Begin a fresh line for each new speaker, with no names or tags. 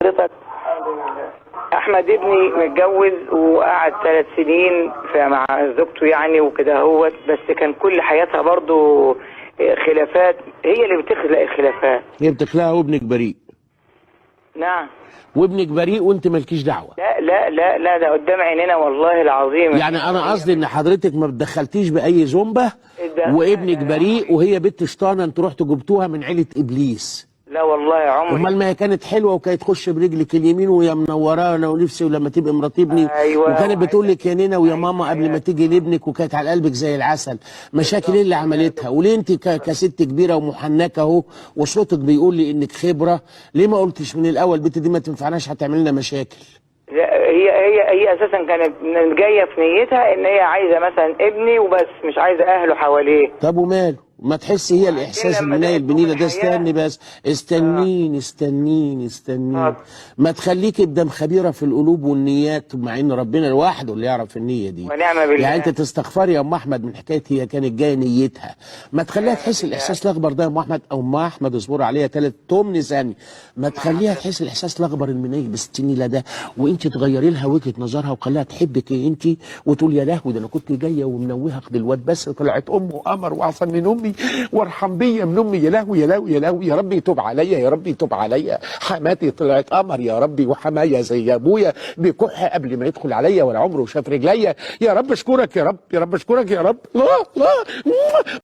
حضرتك احمد ابني متجوز وقعد 3 سنين مع زوجته يعني وكده هوت، بس كان كل حياتها برضو خلافات، هي اللي بتخلق الخلافات.
هي بتخلقها وابنك بريء.
نعم.
وابنك بريء وانت مالكيش دعوه.
لا لا لا لا، ده قدام عينينا والله العظيم.
يعني انا قصدي ان حضرتك ما بتدخلتيش باي زومبه وابنك بريء وهي بنت شيطانه انتوا رحتوا جبتوها من عيله ابليس.
لا والله يا عمري.
امال ما هي كانت حلوه وكانت تخش برجلك اليمين ويا منورانا ونفسي ولما تبقى مرات ابني.
أيوة.
وكانت بتقول لك يا نينا ويا ماما قبل ما تيجي لابنك وكانت على قلبك زي العسل. مشاكل ايه اللي عملتها؟ وليه انت كست كبيره ومحنكه اهو وصوتك بيقول لي انك خبره، ليه ما قلتش من الاول البنت دي ما تنفعناش هتعمل لنا مشاكل؟
لا، هي اساسا كانت جايه في نيتها ان هي عايزه مثلا ابني وبس، مش عايزه اهله حواليه.
طب وماله؟ ما تحس هي الاحساس المنايل بنيله ده. استني بس، استنيني. ما تخليك ابدا خبيره في القلوب والنيات، مع ان ربنا لوحده اللي يعرف النيه دي.
ونعم بالله.
يعني انت تستغفري يا ام احمد من حكايه هي كانت جايه نيتها، ما تخليها تحس الاحساس الاخضر ده يا ام احمد، او ام احمد اصبر عليها 3 ثانيه، ما تخليها تحس الاحساس الاخضر المنيل بالستينيله ده، وانت تغيري لها وجهه نظرها وخليها تحبك انت وتقول يا لهوي ده انا كنت جايه ومنوهه الواد بس طلعت امه قمر واحسن من امي وارحم بيا من امي. يا لهوي يا لهوي يا لهوي، يا ربي يتوب عليا، يا ربي يتوب عليا. حماتي طلعت قمر يا ربي، وحمايا زي ابويا بكح قبل ما يدخل عليا ولا عمره شاف رجليا. يا رب اشكرك يا رب، يا رب اشكرك يا رب. الله الله.